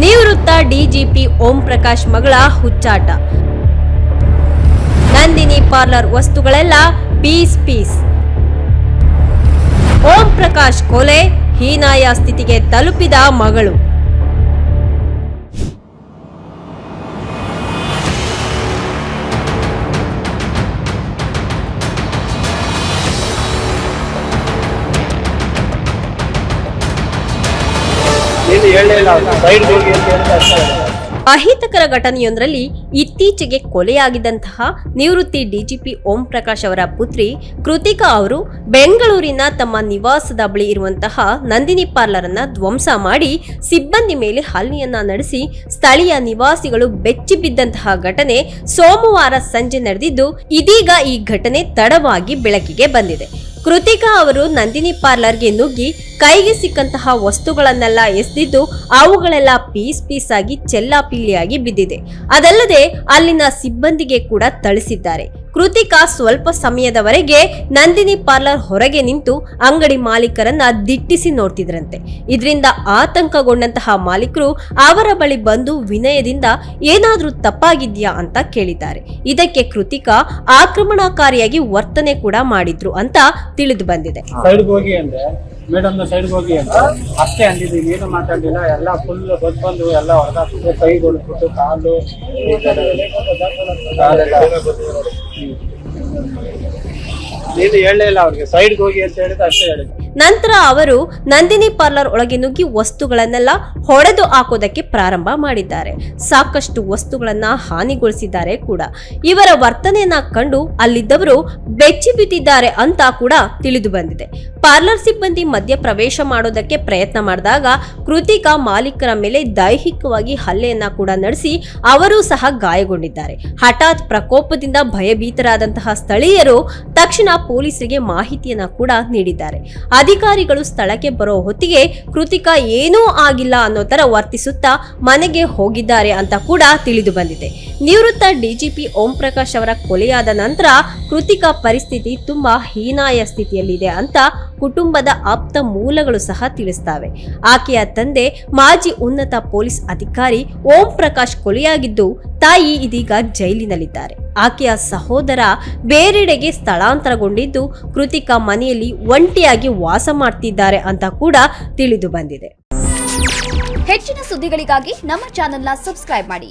ನಿವೃತ್ತ ಡಿಜಿಪಿ ಓಂ ಪ್ರಕಾಶ್ ಮಗಳ ಹುಚ್ಚಾಟ. ನಂದಿನಿ ಪಾರ್ಲರ್ ವಸ್ತುಗಳೆಲ್ಲ ಪೀಸ್. ಓಂ ಪ್ರಕಾಶ್ ಕೊಲೆ, ಹೀನಾಯ ಸ್ಥಿತಿಗೆ ತಲುಪಿದ ಮಗಳು. ಅಹಿತಕರ ಘಟನೆಯೊಂದರಲ್ಲಿ ಇತ್ತೀಚೆಗೆ ಕೊಲೆಯಾಗಿದ್ದಂತಹ ನಿವೃತ್ತಿ ಡಿಜಿಪಿ ಓಂ ಪ್ರಕಾಶ್ ಅವರ ಪುತ್ರಿ ಕೃತಿಕಾ ಅವರು ಬೆಂಗಳೂರಿನ ತಮ್ಮ ನಿವಾಸದ ಬಳಿ ಇರುವಂತಹ ನಂದಿನಿ ಪಾರ್ಲರ್ ಅನ್ನ ಧ್ವಂಸ ಮಾಡಿ ಸಿಬ್ಬಂದಿ ಮೇಲೆ ಹಲ್ಲೆಯನ್ನ ನಡೆಸಿ ಸ್ಥಳೀಯ ನಿವಾಸಿಗಳು ಬೆಚ್ಚಿ ಬಿದ್ದಂತಹ ಘಟನೆ ಸೋಮವಾರ ಸಂಜೆ ನಡೆದಿದ್ದು, ಇದೀಗ ಈ ಘಟನೆ ತಡವಾಗಿ ಬೆಳಕಿಗೆ ಬಂದಿದೆ. ಕೃತಿಕಾ ಅವರು ನಂದಿನಿ ಪಾರ್ಲರ್ಗೆ ನುಗ್ಗಿ ಕೈಗೆ ಸಿಕ್ಕಂತಹ ವಸ್ತುಗಳನ್ನೆಲ್ಲ ಎಸೆದಿದ್ದು ಅವುಗಳೆಲ್ಲ ಪೀಸ್ ಆಗಿ ಚೆಲ್ಲಾಪಿಲ್ಲಿಯಾಗಿ ಬಿದ್ದಿದೆ. ಅದಲ್ಲದೆ ಅಲ್ಲಿನ ಸಿಬ್ಬಂದಿಗೆ ಕೂಡ ಥಳಿಸಿದ್ದಾರೆ. ಕೃತಿಕಾ ಸ್ವಲ್ಪ ಸಮಯದವರೆಗೆ ನಂದಿನಿ ಪಾರ್ಲರ್ ಹೊರಗೆ ನಿಂತು ಅಂಗಡಿ ಮಾಲೀಕರನ್ನ ದಿಟ್ಟಿಸಿ ನೋಡ್ತಿದ್ರಂತೆ. ಇದರಿಂದ ಆತಂಕಗೊಂಡಂತಹ ಮಾಲೀಕರು ಅವರ ಬಳಿ ಬಂದು ವಿನಯದಿಂದ ಏನಾದ್ರೂ ತಪ್ಪಾಗಿದ್ಯಾ ಅಂತ ಕೇಳಿದ್ದಾರೆ. ಇದಕ್ಕೆ ಕೃತಿಕಾ ಆಕ್ರಮಣಕಾರಿಯಾಗಿ ವರ್ತನೆ ಕೂಡ ಮಾಡಿದ್ರು ಅಂತ ತಿಳಿದು ಬಂದಿದೆ. ಮೇಡಮ್ ಸೈಡ್ಗೆ ಹೋಗಿ ಅಂತ ಅಷ್ಟೇ ಅಂದಿದ್ದೀವಿ, ಏನು ಮಾತಾಡಲಿಲ್ಲ. ಎಲ್ಲ ಫುಲ್ ಬಂದು ಎಲ್ಲ ಹೊರಗಾಗ್ತಿದೆ, ಕೈಗಳು ಬಿಟ್ಟು ಕಾಲು ನೀನು ಹೇಳಲೇ ಇಲ್ಲ ಅವ್ರಿಗೆ, ಸೈಡ್ಗೆ ಹೋಗಿ ಅಂತ ಹೇಳಿದ್ರೆ ಅಷ್ಟೇ ಹೇಳಿದ್ರು. ನಂತರ ಅವರು ನಂದಿನಿ ಪಾರ್ಲರ್ ಒಳಗೆ ನುಗ್ಗಿ ವಸ್ತುಗಳನ್ನೆಲ್ಲ ಹೊಡೆದು ಹಾಕೋದಕ್ಕೆ ಪ್ರಾರಂಭ ಮಾಡಿದ್ದಾರೆ. ಸಾಕಷ್ಟು ವಸ್ತುಗಳನ್ನ ಹಾನಿಗೊಳಿಸಿದ್ದಾರೆ ಕೂಡ. ಇವರ ವರ್ತನೆಯನ್ನ ಕಂಡು ಅಲ್ಲಿದ್ದವರು ಬೆಚ್ಚಿ ಬಿದ್ದಿದ್ದಾರೆ ಅಂತ ಕೂಡ ತಿಳಿದು ಬಂದಿದೆ. ಪಾರ್ಲರ್ ಸಿಬ್ಬಂದಿ ಮಧ್ಯ ಪ್ರವೇಶ ಮಾಡೋದಕ್ಕೆ ಪ್ರಯತ್ನ ಮಾಡಿದಾಗ ಕೃತಿಕಾ ಮಾಲೀಕರ ಮೇಲೆ ದೈಹಿಕವಾಗಿ ಹಲ್ಲೆಯನ್ನ ಕೂಡ ನಡೆಸಿ ಅವರೂ ಸಹ ಗಾಯಗೊಂಡಿದ್ದಾರೆ. ಹಠಾತ್ ಪ್ರಕೋಪದಿಂದ ಭಯಭೀತರಾದಂತಹ ಸ್ಥಳೀಯರು ತಕ್ಷಣ ಪೊಲೀಸರಿಗೆ ಮಾಹಿತಿಯನ್ನ ಕೂಡ ನೀಡಿದ್ದಾರೆ. ಅಧಿಕಾರಿಗಳು ಸ್ಥಳಕ್ಕೆ ಬರೋ ಹೊತ್ತಿಗೆ ಕೃತಿಕಾ ಏನೂ ಆಗಿಲ್ಲ ಅನ್ನೋ ತರ ವರ್ತಿಸುತ್ತಾ ಮನೆಗೆ ಹೋಗಿದ್ದಾರೆ ಅಂತ ಕೂಡ ತಿಳಿದು ಬಂದಿದೆ. ನಿವೃತ್ತ ಡಿಜಿಪಿ ಓಂ ಪ್ರಕಾಶ್ ಅವರ ಕೊಲೆಯಾದ ನಂತರ ಕೃತಿಕಾ ಪರಿಸ್ಥಿತಿ ತುಂಬಾ ಹೀನಾಯ ಸ್ಥಿತಿಯಲ್ಲಿದೆ ಅಂತ ಕುಟುಂಬದ ಆಪ್ತ ಮೂಲಗಳು ಸಹ ತಿಳಿಸ್ತವೆ. ಆಕೆಯ ತಂದೆ ಮಾಜಿ ಉನ್ನತ ಪೊಲೀಸ್ ಅಧಿಕಾರಿ ಓಂ ಪ್ರಕಾಶ್ ಕೊಲೆಯಾಗಿದ್ದು, ತಾಯಿ ಇದೀಗ ಜೈಲಿನಲ್ಲಿದ್ದಾರೆ. ಆಕೆಯ ಸಹೋದರ ಬೇರೆಡೆಗೆ ಸ್ಥಳಾಂತರಗೊಂಡಿದ್ದು, ಕೃತಿಕಾ ಮನೆಯಲ್ಲಿ ಒಂಟಿಯಾಗಿ ವಾಸ ಮಾಡ್ತಿದ್ದಾರೆ ಅಂತ ಕೂಡ ತಿಳಿದು ಬಂದಿದೆ. ಹೆಚ್ಚಿನ ಸುದ್ದಿಗಳಿಗಾಗಿ ನಮ್ಮ ಚಾನೆಲ್ನ ಸಬ್ಸ್ಕ್ರೈಬ್ ಮಾಡಿ.